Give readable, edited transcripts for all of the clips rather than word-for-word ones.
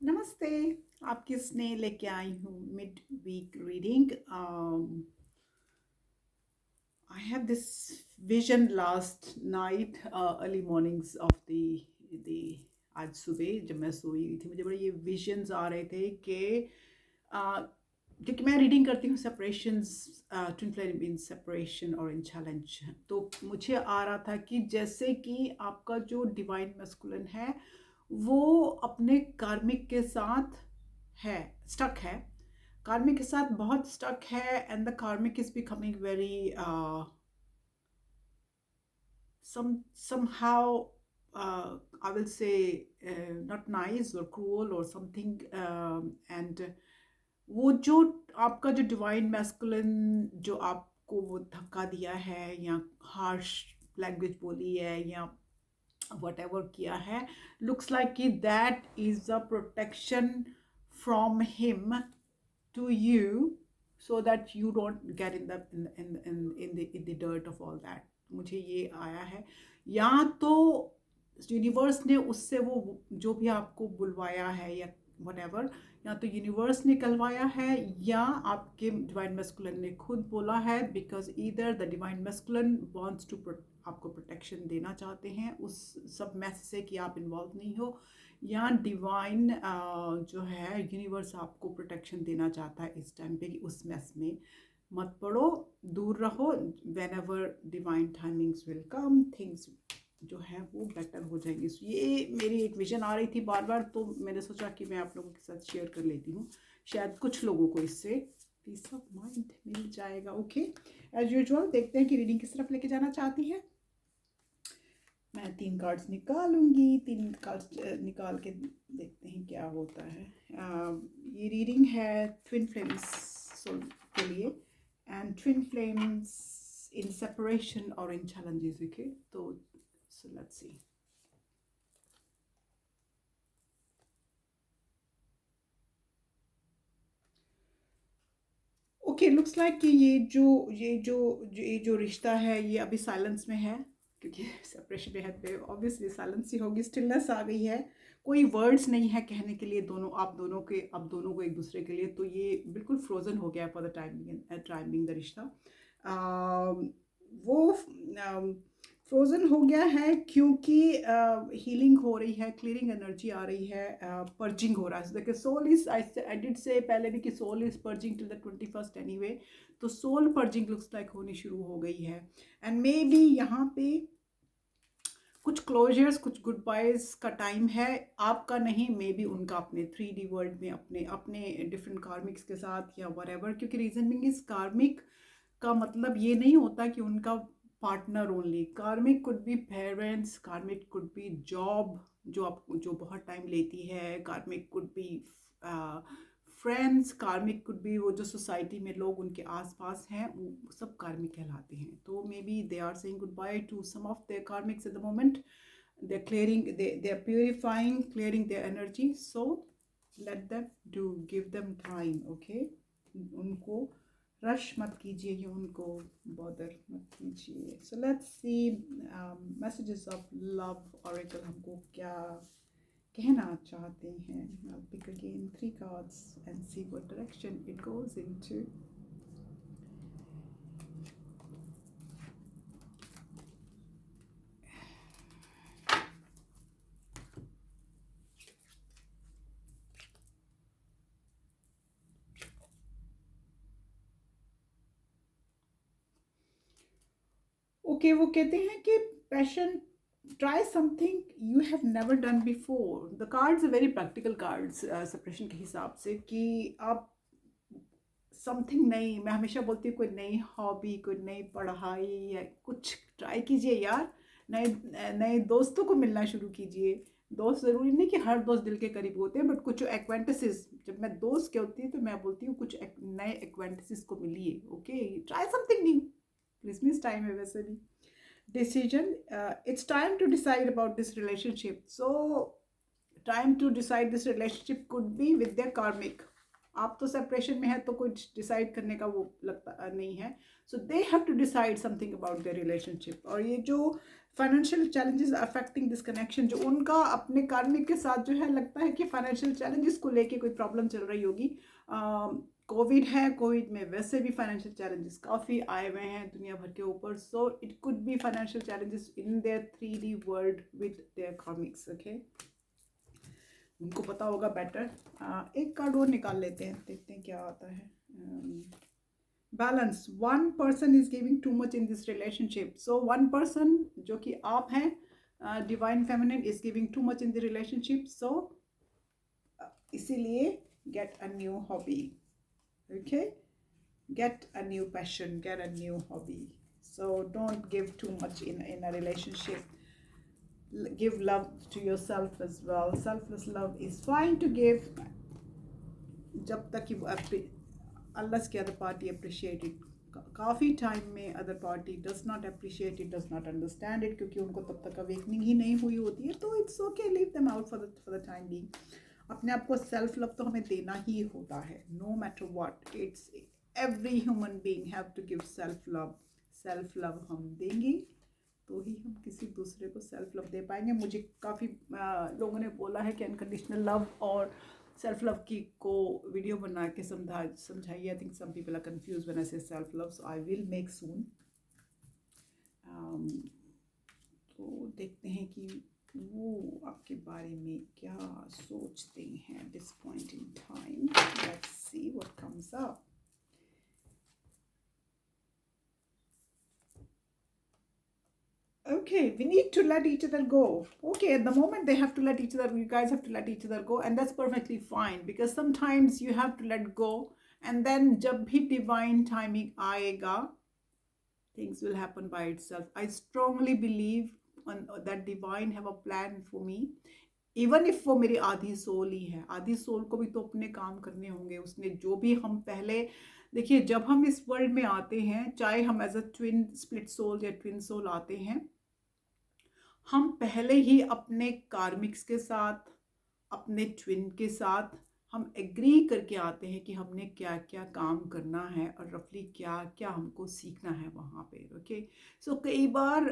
नमस्ते। आपकी स्नेह लेके आई हूँ mid week reading. I have this vision last night, early mornings of the आज सुबह जब मैं सोई थी मुझे बड़े ये विजन्स आ रहे थे कि क्योंकि मैं रीडिंग करती हूँ separations, twin flame in separation और इन चैलेंज। तो मुझे आ रहा था कि जैसे कि आपका जो डिवाइन मैस्कुलिन है वो अपने कार्मिक के साथ है, स्टक है, कार्मिक के साथ बहुत स्टक है, एंड द कार्मिक is becoming very somehow, I will say, not nice or cruel or something, and वो जो आपका जो डिवाइन मैस्कुलिन जो आपको वो धक्का दिया है या हार्श लैंग्वेज बोली है या whatever किया है, looks like कि that is a protection from him to you, so that you don't get in the dirt of all that. मुझे ये आया है, या तो यूनिवर्स ने उससे वो जो भी आपको बुलवाया है या whatever, या तो यूनिवर्स ने कहलवाया है या आपके डिवाइन मैस्कुलिन ने खुद बोला है, because either the divine masculine wants to आपको प्रोटेक्शन देना चाहते हैं उस सब मैस से कि आप इन्वॉल्व नहीं हो, या डिवाइन जो है यूनिवर्स आपको प्रोटेक्शन देना चाहता है इस टाइम पे कि उस मैस में मत पड़ो, दूर रहो। When ever divine timings will come, things जो है वो बेटर हो जाएंगे। ये मेरी एक विजन आ रही थी बार बार, तो मैंने सोचा कि मैं आप लोगों के साथ शेयर कर लेती हूँ, शायद कुछ लोगों को इससे पीस ऑफ माइंड मिल जाएगा। ओके, एज यूजुअल देखते हैं कि रीडिंग किस तरफ लेके जाना चाहती है। मैं 3 कार्ड्स निकालूंगी, 3 कार्ड्स निकाल के देखते हैं क्या होता है। ये रीडिंग है ट्विन फ्लेम्स सोल के लिए, and twin flames in separation और इन चैलेंजेस। ओके, तो so let's see. Okay, looks like कि ये जो रिश्ता है ये अभी साइलेंस में है, क्योंकि सेपरेशन में है तो ऑब्वियसली साइलेंस ही होगी, स्टिलनेस आ गई है, कोई वर्ड्स नहीं है कहने के लिए दोनों आप दोनों के, अब दोनों को एक दूसरे के लिए, तो ये बिल्कुल फ्रोजन हो गया फॉर द टाइमिंग द रिश्ता। वो फ्रोजन हो गया है क्योंकि हीलिंग हो रही है, क्लियरिंग एनर्जी आ रही है, पर्जिंग हो रहा है। देखिए सोल इज, आई डिड से पहले भी कि soul is purging till the 21st anyway, तो सोल पर्जिंग लुक्स लाइक होनी शुरू हो गई है, एंड मे बी यहाँ पे कुछ क्लोजर्स, कुछ गुड बाइज का टाइम है, आपका नहीं, मे बी उनका अपने 3D वर्ल्ड में अपने अपने डिफरेंट कार्मिक्स के साथ या वरेवर, क्योंकि रीजन बिंग इज कार्मिक का मतलब ये नहीं होता कि उनका पार्टनर ओनली, कार्मिक कुड बी पेरेंट्स, कार्मिक कुड बी जॉब जो आप जो बहुत टाइम लेती है, कार्मिक कुड बी फ्रेंड्स, कार्मिक कुड बी वो जो सोसाइटी में लोग उनके आसपास हैं वो सब कार्मिक कहलाते हैं। तो maybe they are saying goodbye to some of their karmics at the moment, they're clearing, they're purifying, clearing their energy, so let them do, give them time, okay? उनको रश मत कीजिए या उनको bother मत कीजिए। So let's see messages of love oracle हमको क्या कहना चाहते हैं। I'll pick again 3 cards and see what direction it goes into. Okay, वो कहते हैं कि passion, try something you have never done before. The cards are very practical cards separation के हिसाब से, कि आप समथिंग नई, मैं हमेशा बोलती हूँ कोई नई हॉबी, कोई नई पढ़ाई या कुछ ट्राई कीजिए यार, नए नए दोस्तों को मिलना शुरू कीजिए। दोस्त ज़रूरी नहीं कि हर दोस्त दिल के करीब होते हैं, बट कुछ एक्वेंटेसिस, जब मैं दोस्त क्या होती है तो मैं बोलती हूँ कुछ नए एक्वेंटेसिस को मिलिए। Okay, try something new, Christmas time है वैसे भी। Decision, it's time to decide about this relationship, so time to decide this relationship could be with their karmic, आप तो सेपरेशन में है तो कुछ डिसाइड करने का वो लगता नहीं है. So they have to decide something about their relationship. और ये जो financial challenges affecting this connection, जो उनका अपने कार्मिक के साथ जो है, लगता है कि फाइनेंशियल चैलेंजेस को लेके कोई प्रॉब्लम चल रही होगी. कोविड है, कोविड में वैसे भी फाइनेंशियल चैलेंजेस काफ़ी आए हुए हैं दुनिया भर के ऊपर. So it could be financial challenges in their 3D world with their karmics. Okay, उनको पता होगा बेटर. एक कार्ड और निकाल लेते हैं, देखते हैं क्या आता है. Balance. One person is giving too much in this relationship. So one person जो कि आप हैं, divine feminine, is giving too much in the relationship. So इसीलिए get a new hobby. Okay, get a new passion, get a new hobby. So don't give too much in a relationship. Give love to yourself as well. Selfless love is fine to give, जब तक कि वो unless the other party appreciate it. काफ़ी time में other party does not appreciate it, does not understand it, क्योंकि उनको तब तक अवेकनिंग ही नहीं हुई होती है. तो it's okay, leave them out for the time being. अपने आप को सेल्फ लव तो हमें देना ही होता है, no matter what. It's every human being have to give self love. Self love हम देंगे तो ही हम किसी दूसरे को सेल्फ लव दे पाएंगे. मुझे काफ़ी लोगों ने बोला है कि अनकंडीशनल लव और सेल्फ लव की को वीडियो बना के समझाइए. I think some people are confuse when I say self love. So I will make soon. तो देखते हैं कि वो आपके बारे में क्या सोचते हैं at this point in time. Let's see what comes up. Okay, we need to let each other go. Okay, at the moment they have to let each other, you guys have to let each other go, and that's perfectly fine, because sometimes you have to let go, and then जब भी divine timing आएगा, things will happen by itself. I strongly believe that divine have a plan for me, even if वो मेरी आधी soul ही है. आधी soul को भी तो अपने काम करने होंगे. उसने जो भी हम पहले, देखिए जब हम इस वर्ल्ड में आते हैं, चाहे हम as a twin split soul या ट्विन सोल आते हैं, हम पहले ही अपने कार्मिक्स के साथ, अपने ट्विन के साथ हम एग्री करके आते हैं कि हमने क्या क्या काम करना है और रफली क्या क्या हमको सीखना है वहाँ पे. ओके, सो कई बार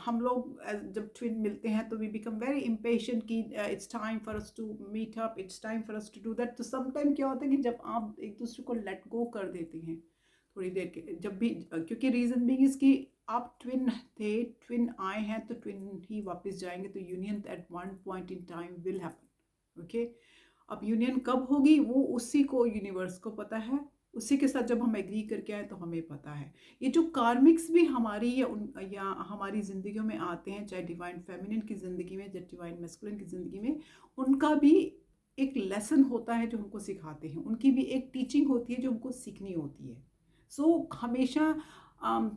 हम लोग जब ट्विन मिलते हैं तो वी बिकम वेरी इम्पेशेंट कि it's time for us to meet up, it's time for us to do that. तो सम टाइम क्या होता है कि जब आप एक दूसरे को लेट गो कर देते हैं थोड़ी देर के, जब भी, क्योंकि रीज़न भी इसकी आप ट्विन थे, ट्विन आए हैं तो ट्विन ही वापस जाएंगे. तो union at one point in time will happen. Okay, अब यूनियन कब होगी वो उसी को, यूनिवर्स को पता है. उसी के साथ जब हम एग्री करके आए तो हमें पता है. ये जो कार्मिक्स भी हमारी या हमारी ज़िंदगियों में आते हैं, चाहे डिवाइन फेमिनिन की ज़िंदगी में, चाहे डिवाइन मैस्कुलिन की ज़िंदगी में, उनका भी एक लेसन होता है जो हमको सिखाते हैं. उनकी भी एक टीचिंग होती है जो हमको सीखनी होती है. सो हमेशा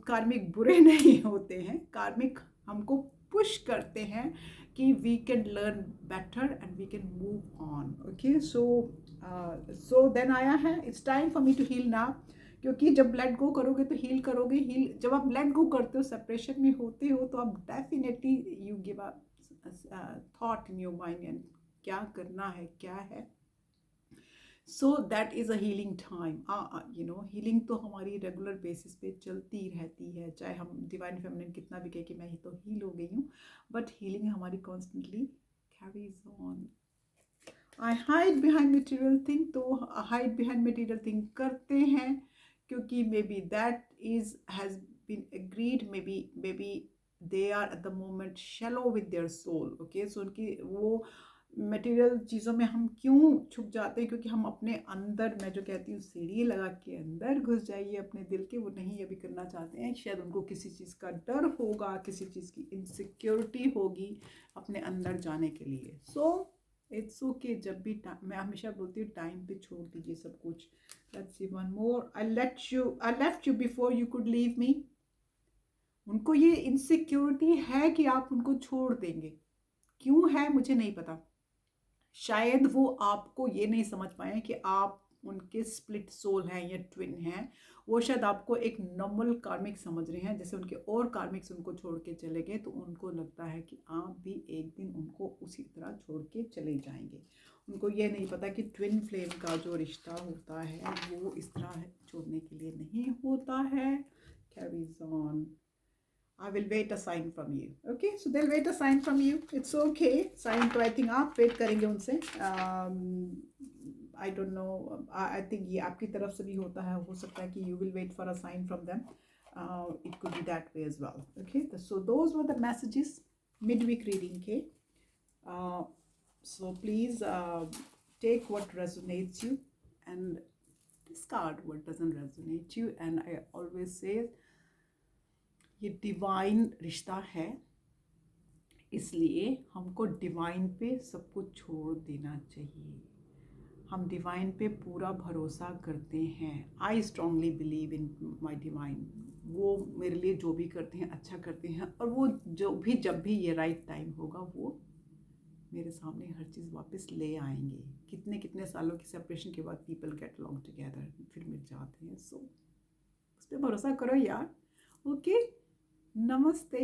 कार्मिक बुरे नहीं होते हैं. कार्मिक हमको पुश करते हैं कि we can learn better and we can move on. Okay, so then आया है, it's time for me to heal now. क्योंकि जब लेट गो करोगे तो हील करोगे. हील जब आप लेट गो करते हो, सेपरेशन में होते हो, तो आप definitely you give a thought in your mind and क्या करना है, क्या है. So that is a healing time. Healing तो हमारी रेगुलर बेसिस पे चलती रहती है, चाहे हम डिवाइन फेमिनिन कितना भी कहे कि मैं ही तो हील हो गई हूँ, बट हीलिंग हमारी constantly carries on. I hide behind material thing. तो हाइड बिहाइंड मटेरियल थिंग करते हैं क्योंकि maybe that is has been agreed, maybe they are at the moment shallow with their soul. Okay, so उनकी वो material चीज़ों में हम क्यों छुप जाते हैं, क्योंकि हम अपने अंदर, मैं जो कहती हूँ सीढ़ी लगा के अंदर घुस जाइए अपने दिल के, वो नहीं अभी करना चाहते हैं. शायद उनको किसी चीज़ का डर होगा, किसी चीज़ की इनसिक्योरिटी होगी अपने अंदर जाने के लिए. So it's okay. जब भी मैं हमेशा बोलती हूँ टाइम पे छोड़ दीजिए सब कुछ. Let's see one more. I left you before you could leave me. उनको ये इनसिक्योरिटी है कि आप उनको छोड़ देंगे. क्यों है मुझे नहीं पता. शायद वो आपको ये नहीं समझ पाए कि आप उनके स्प्लिट सोल हैं या ट्विन हैं, वो शायद आपको एक नॉर्मल कार्मिक समझ रहे हैं, जैसे उनके और कार्मिक्स उनको छोड़ के चले गए तो उनको लगता है कि आप भी एक दिन उनको उसी तरह छोड़ के चले जाएंगे। उनको ये नहीं पता कि ट्विन फ्लेम का जो रिश्ता होता है वो इस तरह छोड़ने के लिए नहीं होता है। Carries on. I will wait a sign from you. Okay, so they'll wait a sign from you. It's okay. Sign तो I think आप wait करेंगे उनसे. I don't know. I think ये आपकी तरफ से भी होता है. हो सकता है कि you will wait for a sign from them. It could be that way as well. Okay, so those were the messages. Midweek reading. Okay. Uh, so please take what resonates you and discard what doesn't resonate you. And I always say ये divine रिश्ता है, इसलिए हमको divine पे सब कुछ छोड़ देना चाहिए। हम डिवाइन पे पूरा भरोसा करते हैं। I strongly believe in my divine. वो मेरे लिए जो भी करते हैं अच्छा करते हैं, और वो जो भी जब भी ये राइट टाइम होगा वो मेरे सामने हर चीज़ वापस ले आएंगे। कितने कितने सालों की सेपरेशन के बाद पीपल गेट अलॉन्ग टुगेदर, फिर मिल जाते हैं। सो उस पर भरोसा करो यार। ओके, नमस्ते।